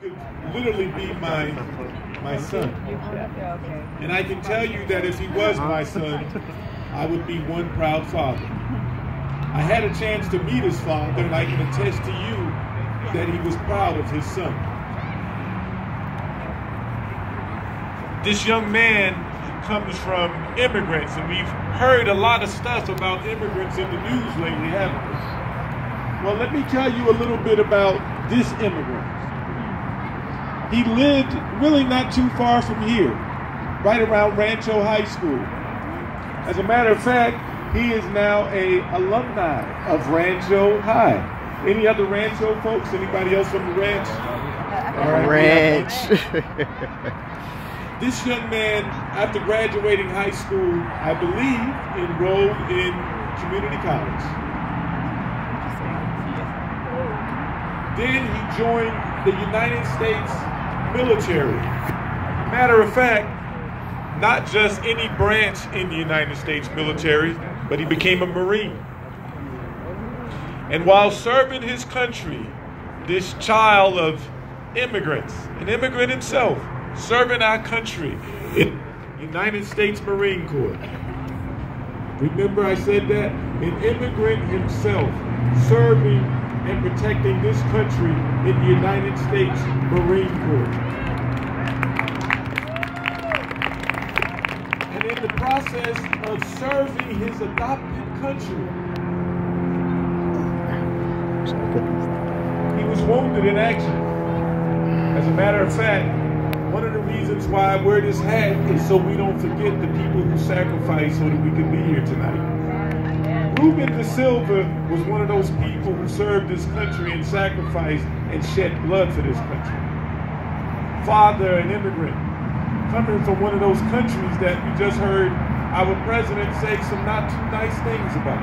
could literally be my son. And I can tell you that if he was my son, I would be one proud father. I had a chance to meet his father, and I can attest to you that he was proud of his son. This young man comes from immigrants, and we've heard a lot of stuff about immigrants in the news lately, haven't we? Well, let me tell you a little bit about this immigrant. He lived really not too far from here, right around Rancho High School. As a matter of fact, he is now an alumni of Rancho High. Any other Rancho folks? Anybody else from the ranch? All right, ranch. This young man, after graduating high school, I believe, enrolled in community college. Then he joined the United States military. Matter of fact, not just any branch in the United States military, but he became a Marine. And while serving his country, this child of immigrants, an immigrant himself, serving our country in United States Marine Corps. Remember I said that? An immigrant himself serving and protecting this country in the United States Marine Corps. And in the process of serving his adopted country, he was wounded in action. As a matter of fact, one of the reasons why I wear this hat is so we don't forget the people who sacrificed so that we could be here tonight. Reuben da Silva was one of those people who served this country and sacrificed and shed blood for this country. Father, an immigrant, coming from one of those countries that we just heard our president say some not too nice things about.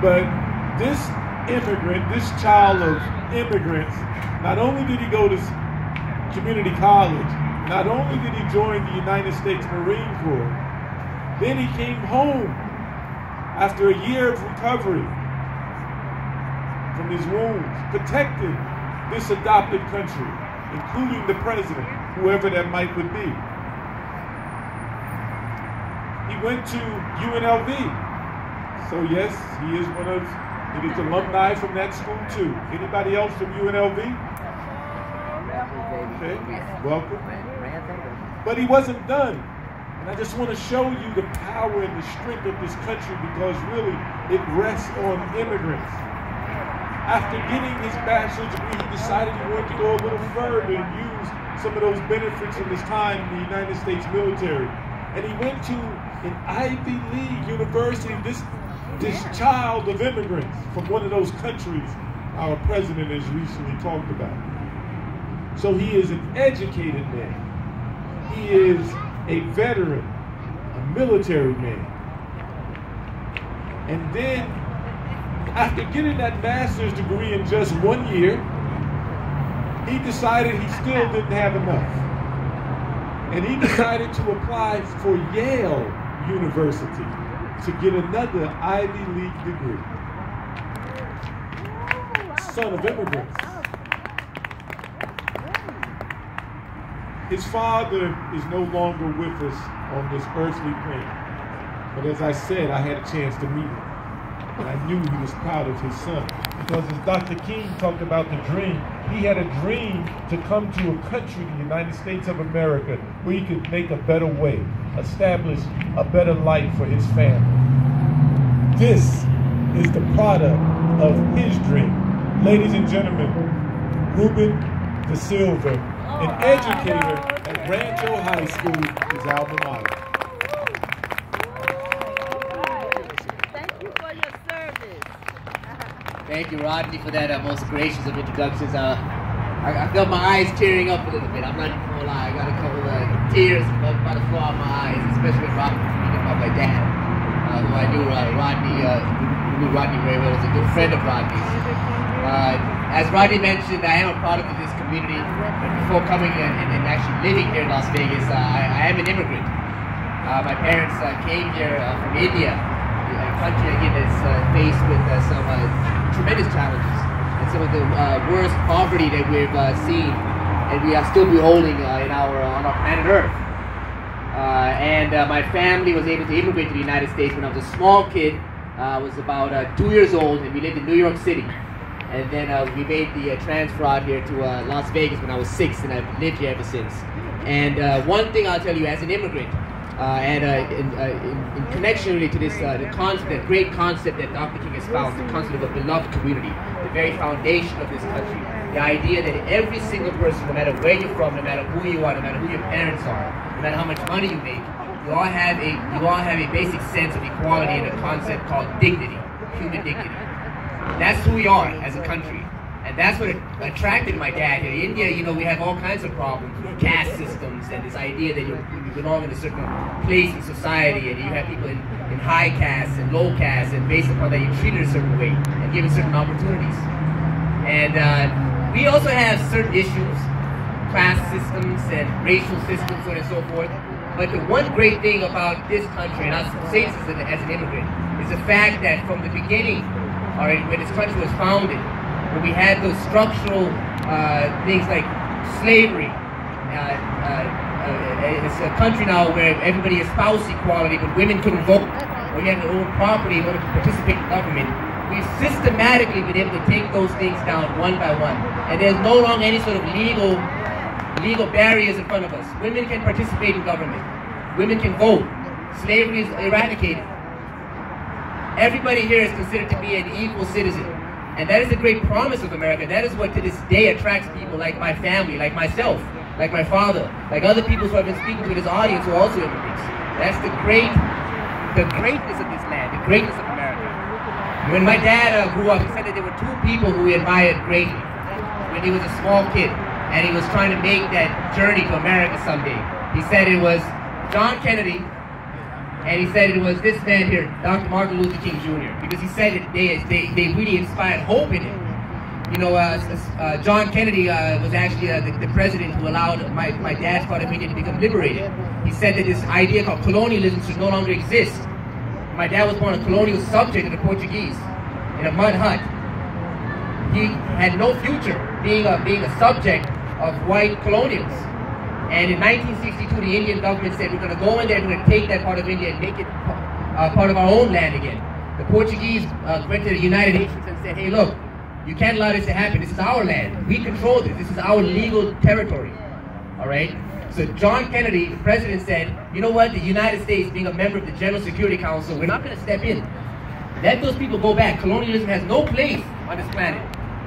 But this immigrant, this child of immigrants, not only did he go to community college, not only did he join the United States Marine Corps, then he came home after a year of recovery from his wounds, protected this adopted country, including the president, whoever that might would be. He went to UNLV. So yes, he is alumni from that school too. Anybody else from UNLV? Okay, welcome. But he wasn't done. And I just want to show you the power and the strength of this country, because really it rests on immigrants. After getting his bachelor's degree, he decided he wanted to go a little further and use some of those benefits from his time in the United States military. And he went to an Ivy League university, this child of immigrants from one of those countries our president has recently talked about. So he is an educated man. He is a veteran, a military man. And then, after getting that master's degree in just 1 year, he decided he still didn't have enough. And he decided to apply for Yale University to get another Ivy League degree. Son of immigrants. His father is no longer with us on this earthly plane. But as I said, I had a chance to meet him. And I knew he was proud of his son. Because as Dr. King talked about the dream, he had a dream to come to a country, the United States of America, where he could make a better way, establish a better life for his family. This is the product of his dream. Ladies and gentlemen, Reuben da Silva, an educator at Rancho High School, is alma mater. Thank you for your service. Thank you, Rodney, for that most gracious of introductions. I felt my eyes tearing up a little bit. I'm not even gonna lie. I got a couple of tears about to fall out my eyes, especially when Rodney was speaking about my dad, who I knew Rodney very well. Was a good friend of Rodney's. As Rodney mentioned, I am a product of this community. But before coming and actually living here in Las Vegas, I am an immigrant. My parents came here from India, a country again that's faced with some tremendous challenges. and some of the worst poverty that we've seen, and we are still beholding on our planet Earth. My family was able to immigrate to the United States when I was a small kid. I was about 2 years old, and we lived in New York City. And then we made the transfer out here to Las Vegas when I was 6, and I've lived here ever since. And one thing I'll tell you, as an immigrant, in connection really to this, the concept, that great concept that Dr. King espoused, the concept of a beloved community, the very foundation of this country, the idea that every single person, no matter where you're from, no matter who you are, no matter who your parents are, no matter how much money you make, you all have a basic sense of equality and a concept called dignity, human dignity. That's who we are as a country. And that's what attracted my dad here. In India, we have all kinds of problems with caste systems and this idea that you belong in a certain place in society, and you have people in high caste and low caste, and based upon that you're treated a certain way and given certain opportunities. And we also have certain issues, class systems and racial systems, so on and so forth. But the one great thing about this country, and I'll say this as an immigrant, is the fact that from the beginning, when this country was founded, when we had those structural things like slavery, it's a country now where everybody espoused equality, but women couldn't vote, or you had to own property in order to participate in government. We've systematically been able to take those things down one by one, and there's no longer any sort of legal barriers in front of us. Women can participate in government. Women can vote. Slavery is eradicated. Everybody here is considered to be an equal citizen. And that is a great promise of America. That is what to this day attracts people like my family, like myself, like my father, like other people who I've been speaking to in this audience who are also immigrants. That's the greatness of this land, the greatness of America. When my dad grew up, he said that there were two people who he admired greatly when he was a small kid, and he was trying to make that journey to America someday. He said it was John Kennedy, and he said it was this man here, Dr. Martin Luther King Jr., because he said that they really inspired hope in him. John Kennedy was actually the president who allowed my dad's part of India to become liberated. He said that this idea called colonialism should no longer exist. My dad was born a colonial subject of the Portuguese in a mud hut. He had no future being a subject of white colonials. And in 1962, the Indian government said, we're going to go in there, we're going to take that part of India and make it part of our own land again. The Portuguese went to the United Nations and said, hey, look, you can't allow this to happen. This is our land. We control this. This is our legal territory. All right? So John Kennedy, the president, said, you know what? The United States, being a member of the General Security Council, we're not going to step in. Let those people go back. Colonialism has no place on this planet.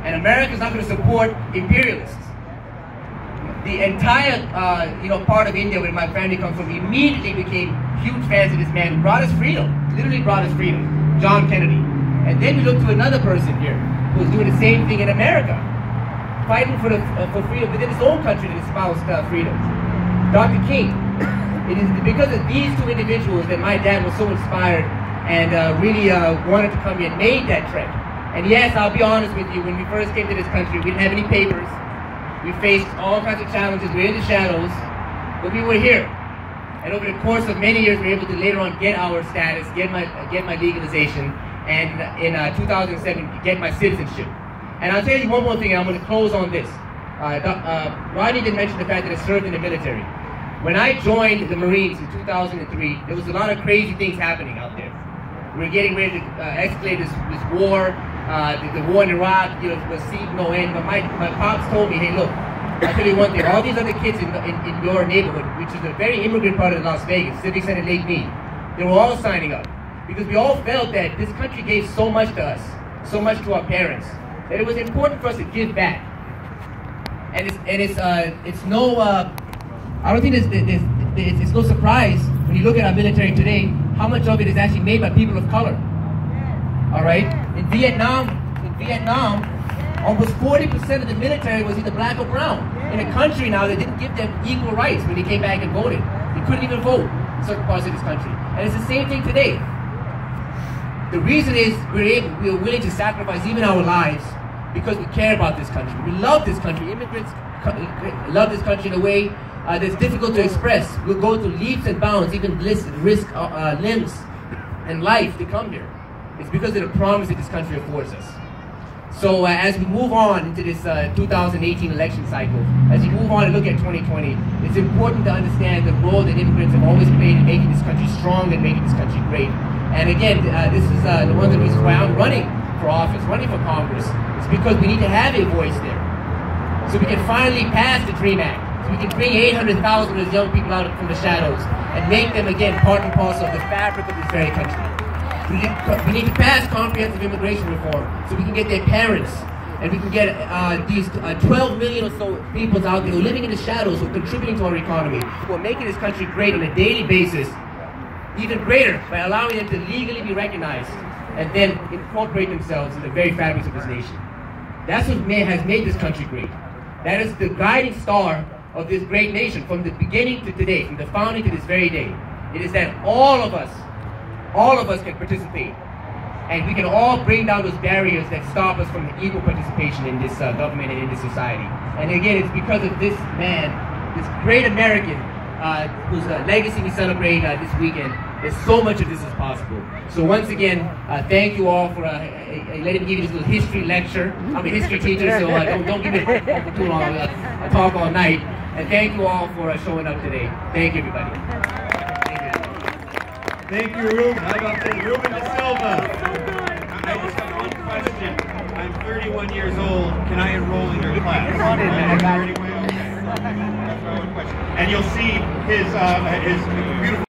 And America is not going to support imperialists. The entire, part of India where my family comes from immediately became huge fans of this man who brought us freedom, literally brought us freedom, John Kennedy. And then we look to another person here who is doing the same thing in America, fighting for freedom within his own country to espouse freedom. Dr. King. It is because of these two individuals that my dad was so inspired and really wanted to come here and made that trek. And yes, I'll be honest with you, when we first came to this country, we didn't have any papers. We faced all kinds of challenges. We were in the shadows, but we were here. And over the course of many years, we were able to later on get our status, get my legalization, and in 2007, get my citizenship. And I'll tell you one more thing, and I'm going to close on this. Rodney did mention the fact that I served in the military. When I joined the Marines in 2003, there was a lot of crazy things happening out there. We were getting ready to escalate this war. The war in Iraq, was seeing no end. But my pops told me, hey, look, I'll tell you one thing. All these other kids in your neighborhood, which is a very immigrant part of Las Vegas, Civic Center Lake Mead, they were all signing up. Because we all felt that this country gave so much to us, so much to our parents, that it was important for us to give back. And it's no, I don't think it's no surprise when you look at our military today, how much of it is actually made by people of color. All right? In Vietnam, almost 40% of the military was either black or brown. In a country now that didn't give them equal rights when they came back and voted. They couldn't even vote in certain parts of this country. And it's the same thing today. The reason is we're willing to sacrifice even our lives because we care about this country. We love this country. Immigrants love this country in a way that's difficult to express. We'll go to leaps and bounds, even risk limbs and life to come here. It's because of the promise that this country affords us. So as we move on into this 2018 election cycle, as we move on and look at 2020, it's important to understand the role that immigrants have always played in making this country strong and making this country great. And again, this is one of the reasons why I'm running for office, running for Congress. It's because we need to have a voice there. So we can finally pass the DREAM Act. So we can bring 800,000 of those young people out from the shadows and make them again part and parcel of the fabric of this very country. We need to pass comprehensive immigration reform so we can get their parents and we can get these 12 million or so people out there who are living in the shadows, who are contributing to our economy, who are making this country great on a daily basis, even greater by allowing them to legally be recognized and then incorporate themselves in the very fabrics of this nation. That's what has made this country great. That is the guiding star of this great nation from the beginning to today, from the founding to this very day. It is that all of us can participate, and we can all bring down those barriers that stop us from equal participation in this government and in this society. And again, it's because of this man, this great American, whose legacy we celebrate this weekend, that so much of this is possible. So once again, thank you all for letting me give you this little history lecture. I'm a history teacher, so don't give me for too long. I'll talk all night. And thank you all for showing up today. Thank you, everybody. Thank you, Reuben. How about that? Reuben De Silva. I just have one question. I'm 31 years old. Can I enroll in your class? Come on in, man. Okay. That's my one question. And you'll see his beautiful